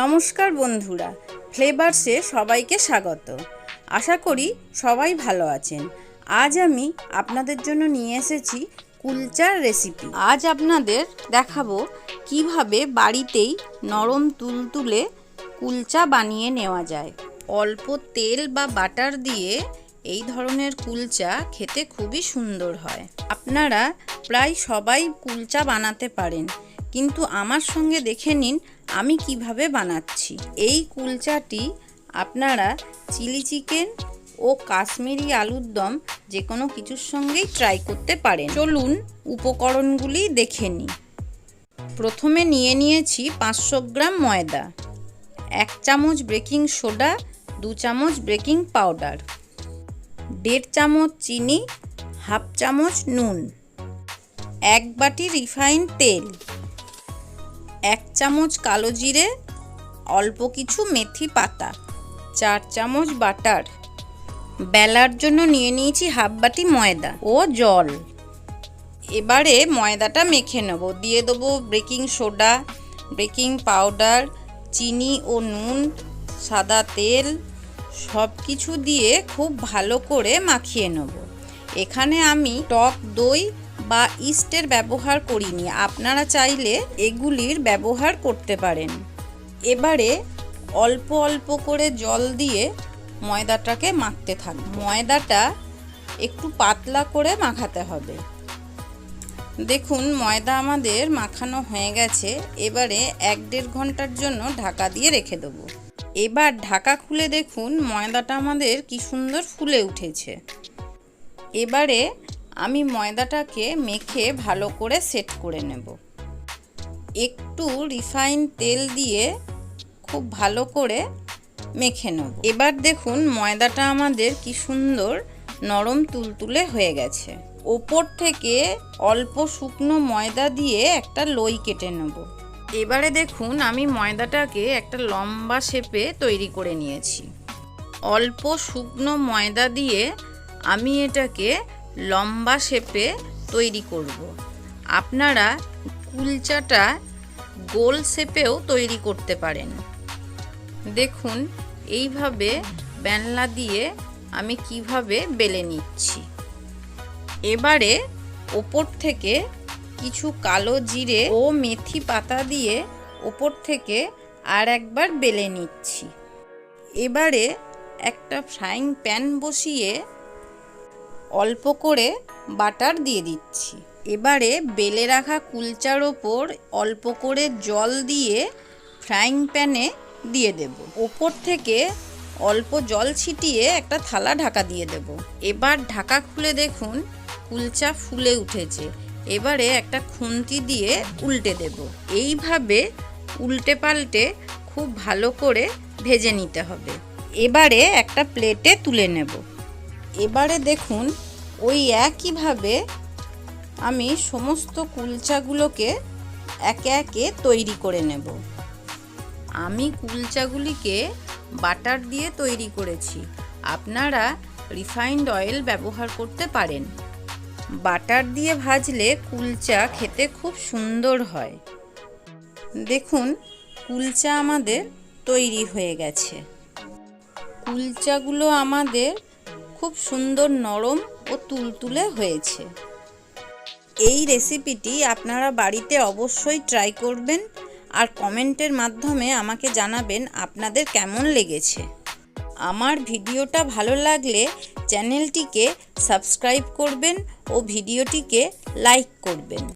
নমস্কার বন্ধুরা, ফ্লেভারসে সবাইকে স্বাগত। আশা করি সবাই ভালো আছেন। আজ আমি আপনাদের জন্য নিয়ে এসেছি কুলচার রেসিপি। আজ আপনাদের দেখাবো কিভাবে বাড়িতেই নরম তুলতুলে কুলচা বানিয়ে নেওয়া যায়। অল্প তেল বা বাটার দিয়ে এই ধরনের কুলচা খেতে খুবই সুন্দর হয়। আপনারা প্রায় সবাই কুলচা বানাতে পারেন, কিন্তু আমার সঙ্গে দেখে নিন আমি কিভাবে বানাচ্ছি। এই কুলচাটি আপনারা চিলি চিকেন ও কাশ্মীরি আলুর দম যে কোনো কিছুর সঙ্গেই ট্রাই করতে পারেন। চলুন উপকরণগুলি দেখে নিই। প্রথমে নিয়ে নিয়েছি 500 গ্রাম ময়দা, 1 চামচ বেকিং সোডা, 2 চামচ বেকিং পাউডার, 1.5 চামচ চিনি, 1/2 চামচ নুন, 1 বাটি রিফাইন্ড তেল, 1 চামচ কালো জিরে, অল্প কিছু মেথি পাতা, 4 চামচ বাটার। বেলার জন্য নিয়ে নিয়েছি 1/2 বাটি ময়দা ও জল। এবারে ময়দাটা মেখে নেব। দিয়ে দেবো বেকিং সোডা, বেকিং পাউডার, চিনি ও নুন, সাদা তেল, সব কিছু দিয়ে খুব ভালো করে মাখিয়ে নেব। এখানে আমি টক দই বা ইস্টের ব্যবহার করিনি, আপনারা চাইলে এগুলির ব্যবহার করতে পারেন। এবারে অল্প অল্প করে জল দিয়ে ময়দাটাকে মাখতে থাকব। ময়দাটা একটু পাতলা করে মাখাতে হবে। দেখুন ময়দা আমাদের মাখানো হয়ে গেছে। এবারে 1-1.5 ঘন্টার জন্য ঢাকা দিয়ে রেখে দেবো। এবার ঢাকা খুলে দেখুন ময়দাটা আমাদের কি সুন্দর ফুলে উঠেছে। এবারে আমি ময়দাটাকে মেখে ভালো করে সেট করে নেব। একটু রিফাইন্ড তেল দিয়ে খুব ভালো করে মেখে নেব। এবার দেখুন ময়দাটা আমাদের কি সুন্দর নরম তুলতুলে হয়ে গেছে। ওপর থেকে অল্প শুকনো ময়দা দিয়ে একটা লই কেটে নেব। এবারে দেখুন আমি ময়দাটাকে একটা লম্বা শেপে তৈরি করে নিয়েছি। অল্প শুকনো ময়দা দিয়ে আমি এটাকে লম্বা শেপে তৈরি করব। আপনারা কুলচাটা গোল শেপেও তৈরি করতে পারেন। দেখুন এইভাবে বেলনা দিয়ে আমি কিভাবে বেলে নিচ্ছি। এবারে ওপর থেকে কিছু কালো জিরে ও মেথি পাতা দিয়ে ওপর থেকে আর একবার বেলে নিচ্ছি। এবারে একটা ফ্রাইং প্যান বসিয়ে অল্প করে বাটার দিয়ে দিচ্ছি। এবারে বেলে রাখা কুলচার ওপর অল্প করে জল দিয়ে ফ্রাইং প্যানে দিয়ে দেব। ওপর থেকে অল্প জল ছিটিয়ে একটা থালা ঢাকা দিয়ে দেব। এবার ঢাকা খুলে দেখুন কুলচা ফুলে উঠেছে। এবারে একটা খুন্তি দিয়ে উল্টে দেব। এইভাবে উল্টে পাল্টে খুব ভালো করে ভেজে নিতে হবে। এবারে একটা প্লেটে তুলে নেব। এবারে দেখুন ওই একইভাবে আমি সমস্ত কুলচাগুলোকে একে একে তৈরি করে নেব। আমি কুলচাগুলিকে বাটার দিয়ে তৈরি করেছি, আপনারা রিফাইন্ড অয়েল ব্যবহার করতে পারেন। বাটার দিয়ে ভাজলে কুলচা খেতে খুব সুন্দর হয়। দেখুন কুলচা আমাদের তৈরি হয়ে গেছে। কুলচাগুলো আমাদের খুব সুন্দর নরম ও তুলতুলে হয়েছে। এই রেসিপিটি আপনারা বাড়িতে অবশ্যই ট্রাই করবেন আর কমেন্টের মাধ্যমে আমাকে জানাবেন আপনাদের কেমন লেগেছে। আমার ভিডিওটা ভালো লাগলে চ্যানেলটিকে সাবস্ক্রাইব করবেন ও ভিডিওটিকে লাইক করবেন।